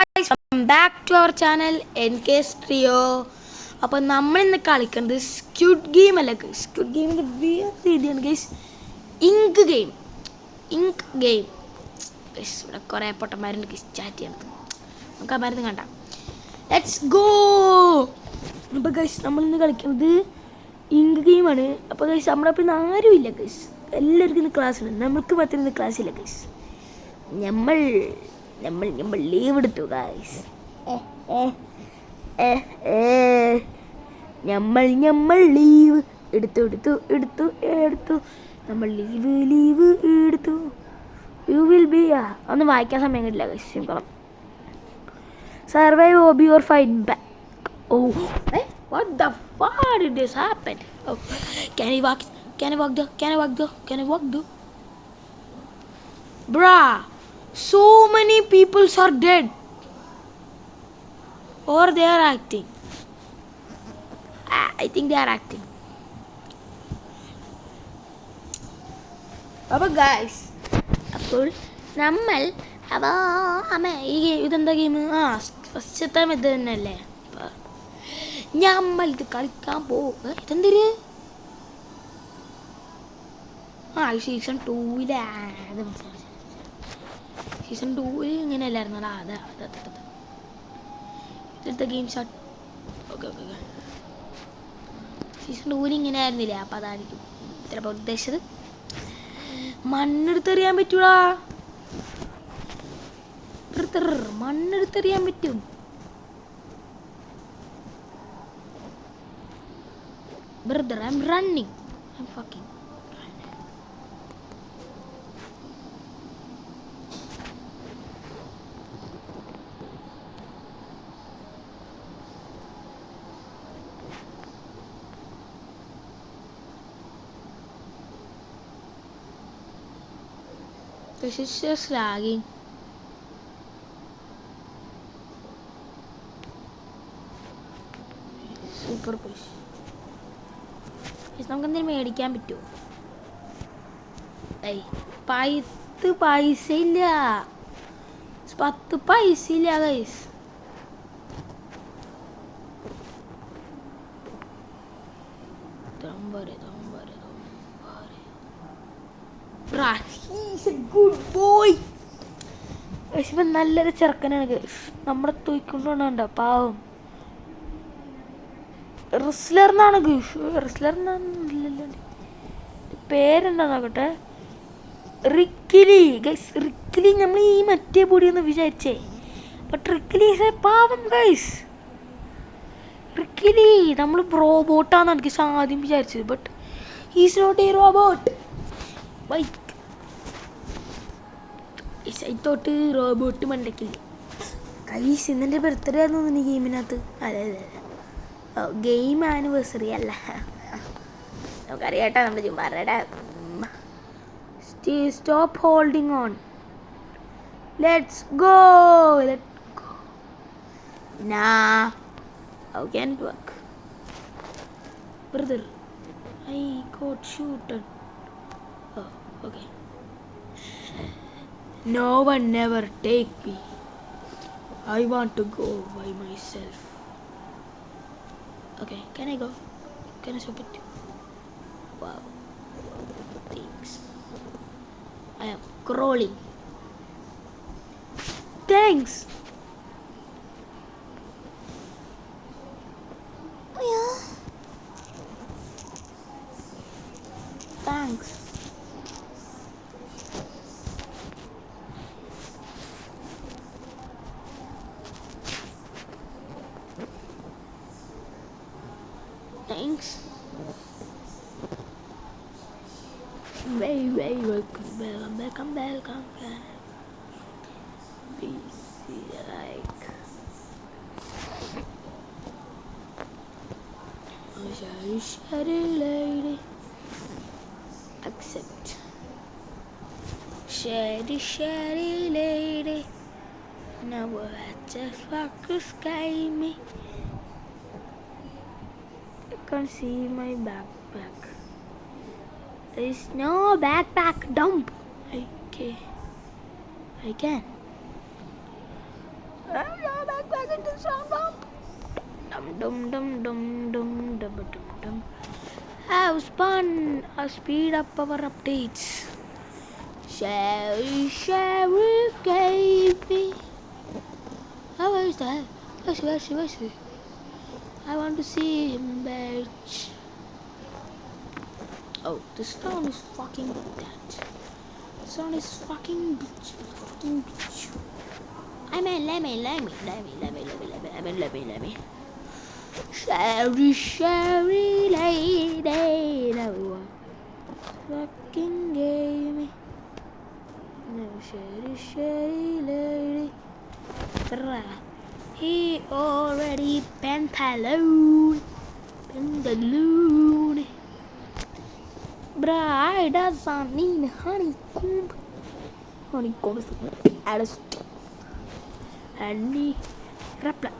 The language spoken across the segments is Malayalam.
Guys back to our channel N K സ്ട്രിയോ. അപ്പോൾ നമ്മളിന്ന് കളിക്കുന്നത് സ്ക്വിഡ് ഗെയിം അല്ല. സ്ക്വിഡ് ഗെയിമിൻ്റെ വേറെ രീതിയാണ് ഗൈസ്. Ink game. ഇവിടെ കുറേ പൊട്ടന്മാരുണ്ട് ഗൈസ് ചാറ്റ് ചെയ്യണത്. നമുക്ക് ആ മരുന്ന് കണ്ട ലെറ്റ്സ് ഗോ. അപ്പോൾ ഗൈസ് നമ്മളിന്ന് കളിക്കുന്നത് ഇങ്ക് ഗെയിമാണ്. അപ്പോൾ ഗൈസ് നമ്മുടെ അപ്പം ഇന്ന് ആരുമില്ല ഗൈസ്. എല്ലാവർക്കും ഇന്ന് ക്ലാസ് ഉണ്ട്. നമ്മൾക്ക് മാത്രം ഇന്ന് ക്ലാസ് ഇല്ല ഗൈസ്. നമ്മൾ ലീവ് എടുത്തു ഗൈസ്. നമ്മൾ ലീവ് എടുത്തു നമ്മൾ ലീവ് എടുത്തു. യു വിൽ ബി ഒന്നും വായിക്കാൻ സമയം കിട്ടില്ല ഗൈസ്. സിംഗളം സർവൈവ് ഹോബി or fight back. Oh what the fuck did this happen? Oh, can I walk though? Bruh, so many people are dead or they are acting. I think they are acting. അപ്പോൾ ഗൈസ് അപ്പോൾ നമ്മൾ ഇതെന്താ ഗെയിം? ഫസ്റ്റത്തെ ഇത് തന്നെയല്ലേ. നമ്മൾ ഇത് കളിക്കാൻ പോകുക. ഇതെന്തൊരു സീസൺ 2 സീസൺ 2 ഇങ്ങനെയല്ലായിരുന്നു. ഇവിടുത്തെ ഗെയിം സ്റ്റാർട്ട്. ഓക്കെ സീസൺ 2 ഇങ്ങനെ ആയിരുന്നില്ലേ? അപ്പം അതായിരിക്കും ചിലപ്പോൾ ഉദ്ദേശിച്ചത്. മണ്ണെടുത്തെറിയാൻ പറ്റൂടാ. മണ്ണെടുത്തെറിയാൻ പറ്റും. Brother, I'm running. I'm fucking running. This is just lagging. Super push. നമുക്ക് എന്തെങ്കിലും മേടിക്കാൻ പറ്റുമോ? പൈസ ഇല്ല. 10 പൈസ ഇല്ല ഗൈസ്. Good boy. ഇവൻ നല്ലൊരു ചെറുക്കനാണ് ഗൈസ്. നമ്മുടെ തൂക്കൊണ്ടുണ്ട പാവം. റിസ്ലറിനാണ് പേരെന്താ നോക്കട്ടെ. റിക്കിലി ഗൈസ്. റിക്കിലി നമ്മൾ ഈ മറ്റേ പൊടിയൊന്ന് വിചാരിച്ചേ. ബട്ട് റിക്കിലി പാവം ഗൈസ്. റിക്കിലി നമ്മൾ റോബോട്ടാന്ന് എനിക്ക് ആദ്യം വിചാരിച്ചത്. But he's not a robot. തൊട്ട് റോബോട്ട് മണ്ടക്കില്ല ഗൈസ്. ഇന്നെൻ്റെ ബർത്ത്ഡേ ആയിരുന്നു ഈ ഗെയിമിനകത്ത്. അതെ ഗെയിം ആനിവേഴ്സറി അല്ല. നമുക്കറിയാട്ടോ നമ്മുടെ ചുമ്മാരുടെ. Stop holding on. Let's go. How can it work? Brother, I got shooted. Oh, okay. No one never take me. I want to go by myself. Okay, can I go? Can I stop it? Wow. Thanks. I am crawling. Thanks. Yeah. Thanks. Thanks. Very welcome. Please see the like. Shady lady. Accept. Shady lady. Now what the fuck is sky me? I can't see my backpack. There is no backpack. Dump. Okay. I can. Back into sound. Dum dum dum dum dum dum dum dum. Have fun. Speed up our updates. Sherry gave me. How is that? Where's he? I want to see him, bitch. Oh, this town is fucking dead. This town is fucking bitch. Fucking bitch. Let me. Sherry lady. No. Fucking gave me. No, Sherry lady. He already pantaloon. Bride doesn't need honeycomb. Honeycomb is added. And reflex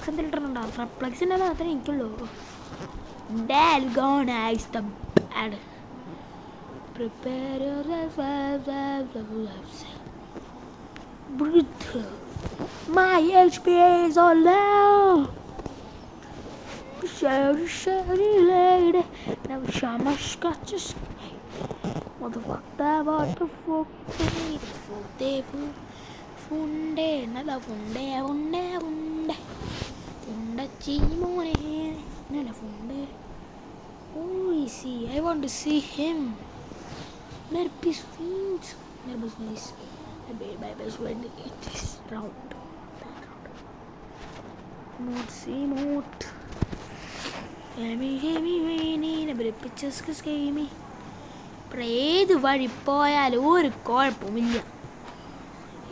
എന്തിലിട്ടുണ്ടോ reflexന്റെ മാത്രമേ എനിക്കുള്ളൂ. Dalgona is the bad. Prepare yourself. Breathe. My HP is all low. Sherry lady. Now Shamash got just. Motherfucker, what the fuck? Funde, nada funde. Funda chimone, nada funde. Oh, is he? I want to see him. Mere piece fiends. Mere business. My best friend it is round. Moot. Amy, never pictures me. ഏത് വഴി പോയാലും ഒരു കുഴപ്പമില്ല.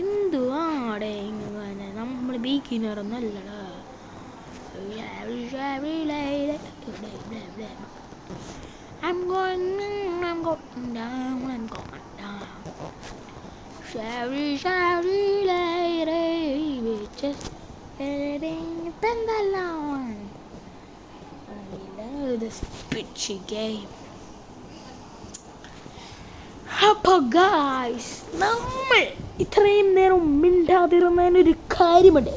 എന്തുവാടെ ഇങ്ങനെ നമ്മൾ ബീക്കിനറൊന്നല്ലടാ. I'm going down. Sherry lady, bitches, everything been alone. I love this bitchy game. അപ്പോൾ ഗായ്സ്, നമ്മൾ ഇത്രയും നേരം മിണ്ടാതിരുന്നതിനൊരു കാര്യമുണ്ട്.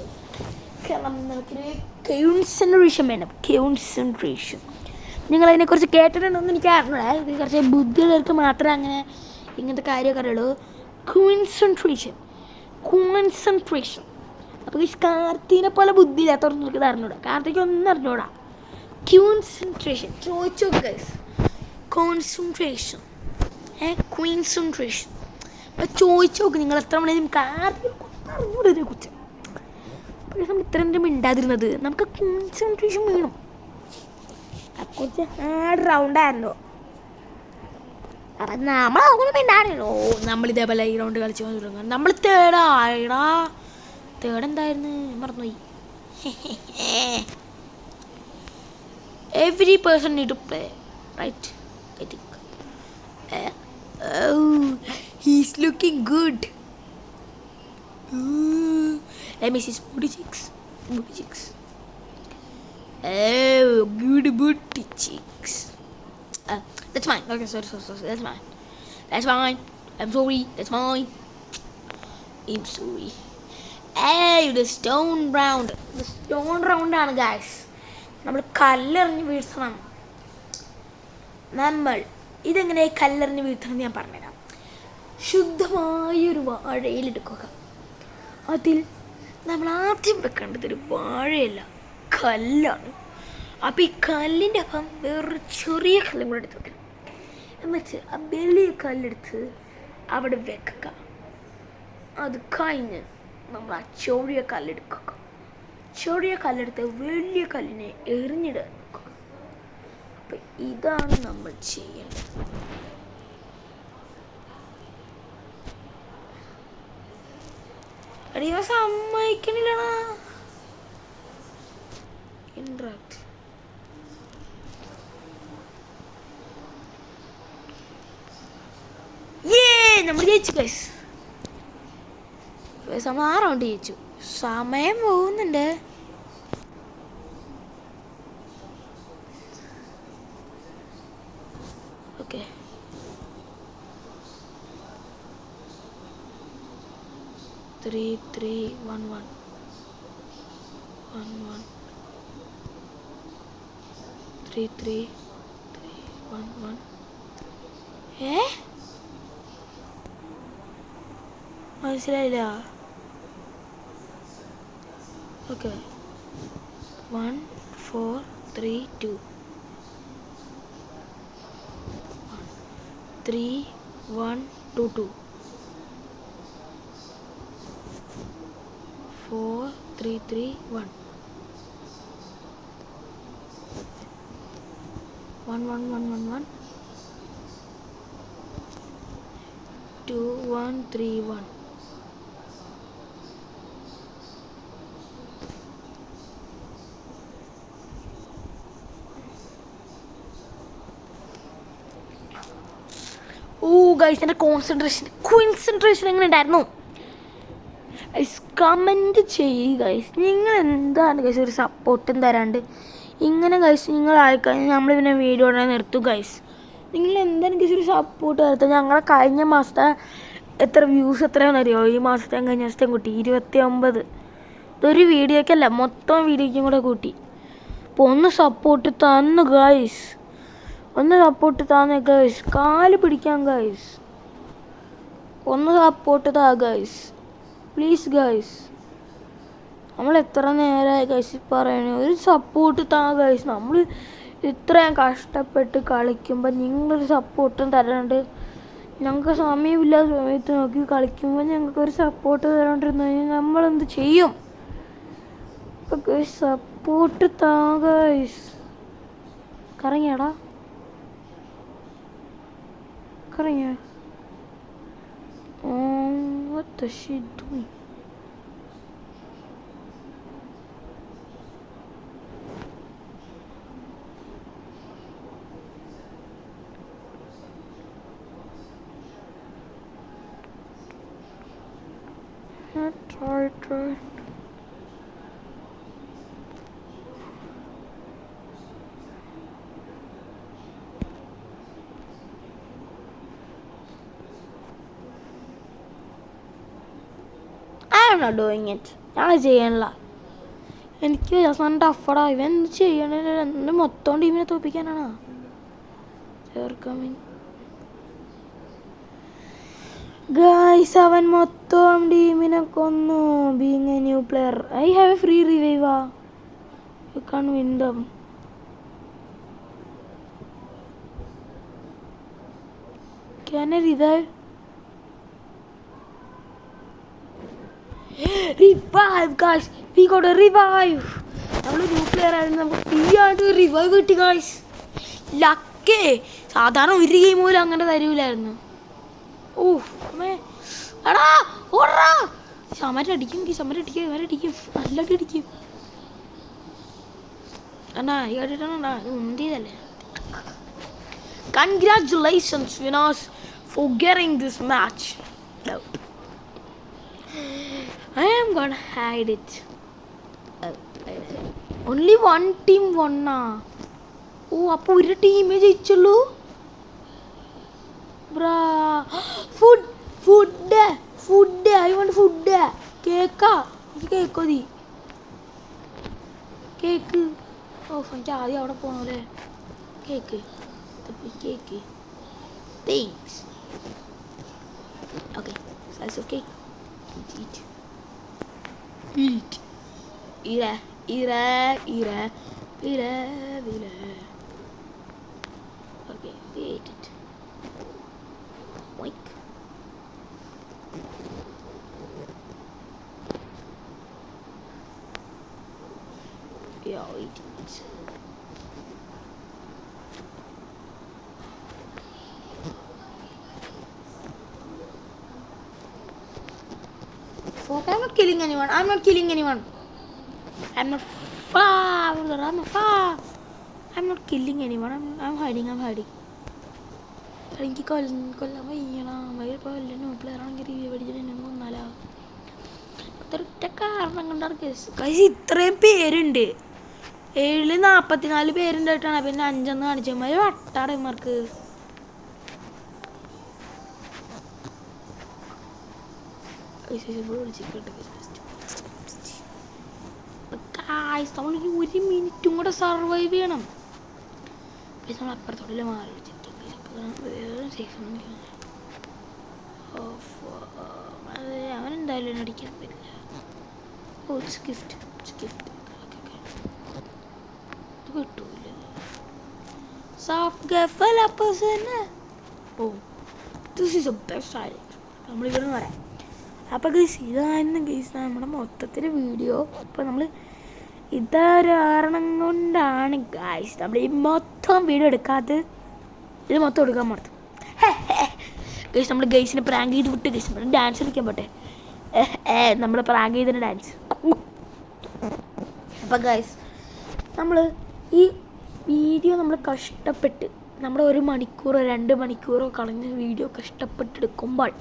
കാരണം നമുക്കൊരു കോൺസെൻട്രേഷൻ വേണം. നിങ്ങളതിനെക്കുറിച്ച് കേട്ടിട്ടുണ്ടോയെന്ന് എനിക്ക് അറിഞ്ഞൂടാ. ഇത് കുറച്ച് ബുദ്ധിയുള്ളവർക്ക് മാത്രമേ അങ്ങനെ ഇങ്ങനത്തെ കാര്യമൊക്കെ അറിയുള്ളൂ. കോൺസെൻട്രേഷൻ. അപ്പോൾ ഈ കാർത്തിനെ പോലെ ബുദ്ധി ഇല്ലാത്തവർക്ക് ഇത് അറിഞ്ഞൂടാ. കാർത്തിക്ക് ഒന്നും അറിഞ്ഞൂടാ. കോൺസെൻട്രേഷൻ ചോദിച്ചോ ഗൈസ്. കോൺസെൻട്രേഷൻ അപ്പോൾ ചോദിച്ചു നോക്ക് നിങ്ങൾ എത്ര മണി അറിഞ്ഞൂടതിനെ കുറിച്ച്. അപ്പോൾ നമ്മൾ ഇത്ര നേരം മിണ്ടാതിരുന്നത് നമുക്ക് കോൺസെൻട്രേഷൻ വേണം. കുറച്ച് ഹാർഡ് റൗണ്ടായിരുന്നു. അപ്പം നമ്മളങ്ങനെ മിണ്ടാറില്ലോ. നമ്മളിതേപോലെ ഈ റൗണ്ട് കളിച്ച് തുടങ്ങുക. നമ്മൾ തേർഡ് എന്തായിരുന്നു മറന്നുപോയി. Every person need to play, right? I think. Oh, he's looking good. Ooh, let me see his booty cheeks. Oh, good booty cheeks. That's mine. Okay, sorry. That's mine. I'm sorry. That's mine. I'm sorry. Hey, the stone round. ആണ് guys. നമ്മൾ കല്ലെറിഞ്ഞ് വീഴ്ത്തണം. നമ്മൾ ഇതെങ്ങനെ കല്ലെറിഞ്ഞ് വീഴ്ത്തണം ഞാൻ പറഞ്ഞുതരാം. ശുദ്ധമായൊരു വാഴയിലെടുക്കുക. അതിൽ നമ്മൾ ആദ്യം വെക്കേണ്ടത് ഒരു വാഴയല്ല, കല്ലാണ്. അപ്പോൾ ഈ കല്ലിൻ്റെ അപ്പം വേറൊരു ചെറിയ കല്ലും കൂടെ എടുത്ത് വെക്കണം. എന്നിട്ട് ആ വലിയ കല്ലെടുത്ത് അവിടെ വെക്കുക. അത് കഴിഞ്ഞ് നമ്മൾ ആ ചെറിയ കല്ലെടുക്കുക. ചെറിയ കല്ലെടുത്ത് വലിയ കല്ലിനെ എറിഞ്ഞിടാൻ നോക്കുക. അപ്പം ഇതാണ് നമ്മൾ ചെയ്യേണ്ടത്. അടിയോ സമ്മതിക്കണില്ലണ. ഇൻട്രാക്ട് നമ്മൾ ജയിച്ചു ഗൈസ്. നമ്മൾ 6 റൗണ്ട് ജയിച്ചു. സമയം പോകുന്നുണ്ട്. Okay, three, 1, 1. 1 1 3 3 3 1 1. മനസ്സിലായില്ല. ഓക്കെ 1 4 3 2 3 1 2 2 4 3 3 1 1 1 1 1 1 2 1 3 1. ഓ ഗൈസ്, എൻ്റെ കോൺസെൻട്രേഷൻ എങ്ങനെ ഉണ്ടായിരുന്നു? കമൻറ്റ് ചെയ്യുക ഗൈസ്. നിങ്ങൾ എന്താണ് ഗൈസ് ഒരു സപ്പോർട്ടും തരാണ്ട് ഇങ്ങനെ ഗൈസ്? നിങ്ങൾ ആയിക്കഴിഞ്ഞാൽ നമ്മൾ പിന്നെ വീഡിയോ ഉടനെ നിർത്തും ഗൈസ്. നിങ്ങൾ എന്താണ് ഗൈസ് ഒരു സപ്പോർട്ട് തരുന്നത്? ഞങ്ങളെ കഴിഞ്ഞ മാസത്തെ എത്ര വ്യൂസ് എത്രയാണെന്ന് അറിയോ? ഈ മാസത്തെയും കഴിഞ്ഞ മാസത്തെയും കൂട്ടി 29. ഇതൊരു വീഡിയോക്കല്ല, മൊത്തം വീഡിയോയ്ക്കും കൂടെ കൂട്ടി. അപ്പോൾ ഒന്ന് സപ്പോർട്ട് തന്നു ഗൈസ്, ഒന്ന് സപ്പോർട്ട് താന്ന് ഗൈസ്. കാല് പിടിക്കാം ഗൈസ്, ഒന്ന് സപ്പോർട്ട് താ ഗൈസ്, പ്ലീസ് ഗൈസ്. നമ്മൾ എത്ര നേരമായി ഗൈസ് പറയണേ ഒരു സപ്പോർട്ട് താ ഗൈസ്. നമ്മൾ ഇത്രയും കഷ്ടപ്പെട്ട് കളിക്കുമ്പോൾ നിങ്ങളൊരു സപ്പോർട്ടും തരാണ്ട്, ഞങ്ങൾക്ക് സമയമില്ലാത്ത സമയത്ത് നോക്കി കളിക്കുമ്പോൾ ഞങ്ങൾക്കൊരു സപ്പോർട്ട് തരാണ്ടിരുന്നു കഴിഞ്ഞാൽ നമ്മളെന്ത് ചെയ്യും? അപ്പോൾ ഗൈസ് സപ്പോർട്ട് താ guys. കറങ്ങിയാടാ, കറങ്ങിയ. What the shit doing? Try. I'm not doing it. ഞാൻ ചെയ്യണില്ല. എനിക്ക് അവസാനം ടഫടാ. ഇവൻ എന്ത് ചെയ്യണ? എൻ്റെ മൊത്തം ടീമിനെ തോൽപ്പിക്കാനാണ്. ഗൈസ് അവൻ മൊത്തം ടീമിനെ കൊന്നു. Being a new player I have a free revive. You can win them. Can I revive? Revive guys, we got a revive. നമ്മൾ ന്യൂ പ്ലെയർ ആയിരുന്നു, നമുക്ക് ഫ്രീ ആയിട്ട് റിവൈവ് കിട്ടി ഗൈസ്. ലക്കേ. സാധാരണ ഒരു ഗെയിം പോലും അങ്ങനെ തരൂലായിരുന്നു. എടാ ഓടാ. സമരടിക്കും നല്ലൊക്കെ അടിക്കും. എന്നാ ഈ കേട്ടിട്ടാ ഉന്തിയതല്ലേ. Congratulations winners for getting this match. I am gonna hide it. Only one team won. അപ്പോൾ ഒരു ടീമേ ജയിച്ചുള്ളൂ. ബ്രാ. Food I want food. കേക്കാ, എനിക്ക് കേക്ക് മതി. കേക്ക്. എനിക്ക് ആദ്യം അവിടെ പോകണല്ലേ. Cake thanks. Okay, slice of cake. Eat. Ira. Okay, we ate it. Oink. Yeah, we eat it. Fuck, I'm not killing anyone. I'm not killing anyone. I'm not I'm hiding. എനിക്ക് കൊല്ലാൻ വയ്യണം. ഇപ്പോൾ വലിയ ന്യൂ പ്ലെയർ ആണെങ്കിൽ റിവ്യൂ പഠിച്ചിട്ട് എന്നെ കൊന്നാലോ? ഒറ്റ കാരണം കൊണ്ടാണ് കേസ്. ഇത്രയും പേരുണ്ട്. 44 പേരുണ്ടായിട്ടാണ് പിന്നെ 5 കാണിച്ചമാര് വട്ടാണ് ഇവർക്ക്. വിളിച്ചിട്ട് ഗായ്സ്. നമ്മൾ ഇനി 1 മിനിറ്റും കൂടെ സർവൈവ് ചെയ്യണം. നമ്മൾ അപ്പുറത്തോടെ മാറി അവനെന്തായാലും അടിക്കാൻ പറ്റില്ല. ഗിഫ്റ്റ് കിട്ടൂല. നമ്മളിവിടെ പറയാം. അപ്പോൾ ഗൈസ് ഇതായിരുന്നു ഗൈസ് നമ്മുടെ മൊത്തത്തിൽ വീഡിയോ. അപ്പോൾ നമ്മൾ ഇതൊരു കാരണം കൊണ്ടാണ് ഗൈസ് നമ്മൾ ഈ മൊത്തം വീഡിയോ എടുക്കാത്തത്. ഇത് മൊത്തം എടുക്കാൻ മറന്നു ഗൈസ്. നമ്മൾ ഗൈസിനെ പ്രാങ്ക് ചെയ്ത് വിട്ട് ഗൈസ് നമ്മൾ ഡാൻസ് കളിക്കാൻ പോട്ടെ. നമ്മൾ പ്രാങ്ക് ചെയ്തതിന് ഡാൻസ്. അപ്പോൾ ഗൈസ് നമ്മൾ ഈ വീഡിയോ നമ്മൾ കഷ്ടപ്പെട്ട് നമ്മുടെ 1 മണിക്കൂറോ 2 മണിക്കൂറോ കളഞ്ഞ വീഡിയോ കഷ്ടപ്പെട്ടെടുക്കുമ്പോൾ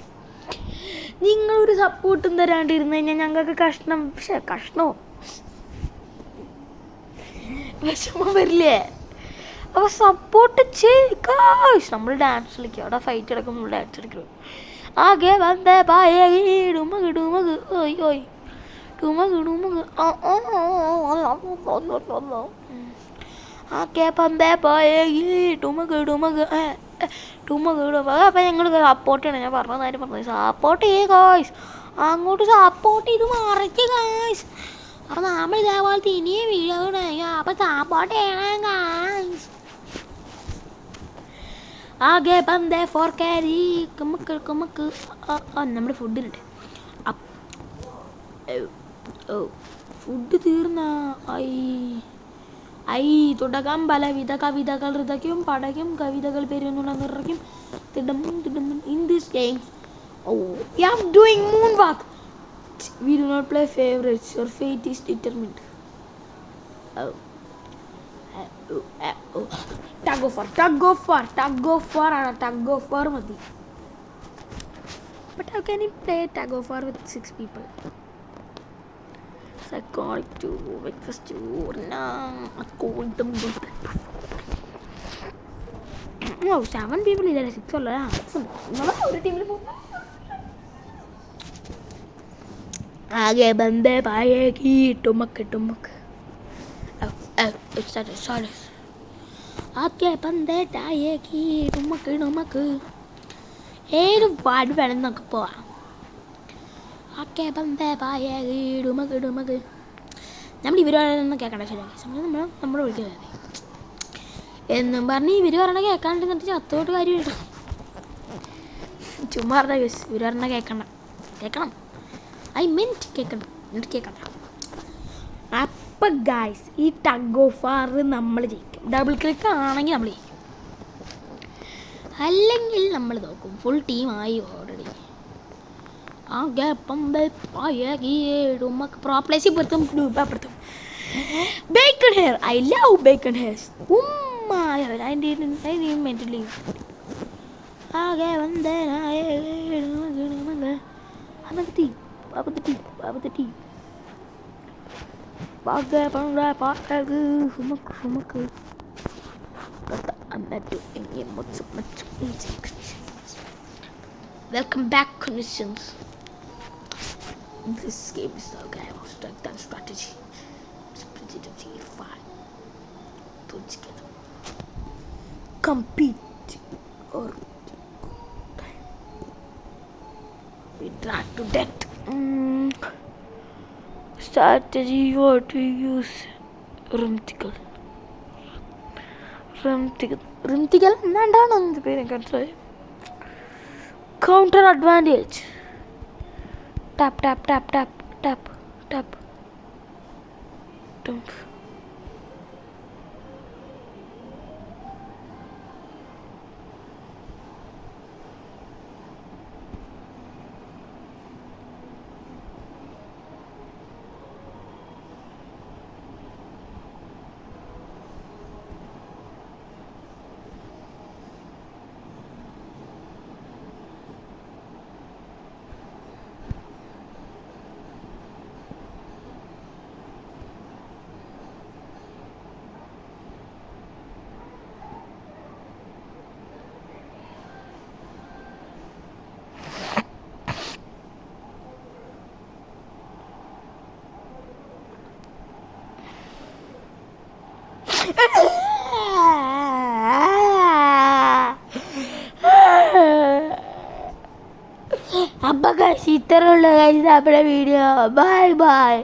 നിങ്ങളൊരു സപ്പോർട്ടും തരാണ്ടിരുന്നു കഴിഞ്ഞാൽ ഞങ്ങൾക്ക് കഷ്ണമോ വിഷമം വരില്ലേ? അപ്പോൾ സപ്പോർട്ട് ചെയ്യുക. നമ്മൾ ഡാൻസ് കളിക്കുക. അവിടെ ഫൈറ്റ് എടുക്കുമ്പോൾ നമ്മൾ ഡാൻസ് കളിക്കും. ആകെ വന്നേ ഡുമക് ഡുമക് ഓയ് ഓയ് ഡുമക് ഡുമക് ആകെ പന്തേ ഡുമക് ഡുമക് ഡുമക് ഡുമക്. അപ്പം ഞങ്ങൾ സപ്പോർട്ട് ചെയ്യണം. ഞാൻ പറഞ്ഞതായിട്ട് പറഞ്ഞു. സപ്പോർട്ട് ചെയ്യുക ഗായ്സ്. അങ്ങോട്ട് സപ്പോർട്ട് ചെയ്ത് മറിച്ച് ഗായ്സ്. അപ്പം നമ്മൾ ഇതേപോലത്തെ ഇനിയും വീഡിയോ അപ്പം സപ്പോർട്ട് ചെയ്യണം ഗായ്സ്. ആകെ പന്തേ ഫോർ കാരി കുമക്ക് നമ്മുടെ ഫുഡിനുണ്ട്. ഫുഡ് തീർന്ന തുടക്കം പലവിധ കവിതകൾ ഹൃദയ്ക്കും പടയ്ക്കും കവിതകൾ പേരുന്നുള്ള നിറയ്ക്കും തിടം in this game. You are doing moonwalk. We do not play favorites. Your fate is determined. Tug of war മതി. But how can you play tug of war with 6 people? Psychotic 2, breakfast 2, no, according to me. Oh, 7 people ഇല്ല 6 ഉള്ള ഒരു ടീമിൽ പോകും. ആകെ ബന്ധേ പായേക്കി ടുമക്ക് sorry. ആകെ ബന്ധേ തായേക്കി ടുമക്ക് ഏത് പാട് വേണം നമുക്ക് പോവാം. ആകെ ബന്ധേ പായേക്കി ടുമക്ക്. നമ്മൾ ഇവരൊന്നും കേൾക്കണ്ട. ശരിയാക്കി നമ്മൾ വിളിക്കുന്നത് എന്നും പറഞ്ഞ് ഇവർ പറഞ്ഞ കേൾക്കാണ്ട് എന്നിട്ട് ചത്തോട്ട് കാര്യമില്ല. ചുമ്മാ പറഞ്ഞ ഇവർ പറഞ്ഞ കേൾക്കണം. ഐ മീൻറ്റ് കേൾക്കണം. എന്നിട്ട് കേൾക്കണ്ട. അപ്പം ഗായ്സ് ഈ ടഗ് ഓഫ് വാർ നമ്മൾ ജയിക്കും. ഡബിൾ ക്ലിക്ക് ആണെങ്കിൽ നമ്മൾ ജയിക്കും. അല്ലെങ്കിൽ നമ്മൾ നോക്കും. ഫുൾ ടീമായി ഓൾറെഡി. ആകെ പ്രോ പ്ലേസിൽ പെടുത്തും. Bacon hair. I love bacon hairs. Mentally ആകെ വന്നേനായ abati bagai pangga patagu humak kata anda tu ingin macam welcome back connections. This game is the game of strength and strategy. Split of E5 put together compete or we drag to death. Strategy what to use. Rimtigal എന്താണ് അതിൻ്റെ പേര് മനസ്സിലായി. Counter advantage. ടാപ്പ് അപ്പൊ ഗൈസ് ഇത്രയുള്ള ഗൈസ് നമ്മുടെ വീഡിയോ ബൈ ബൈ.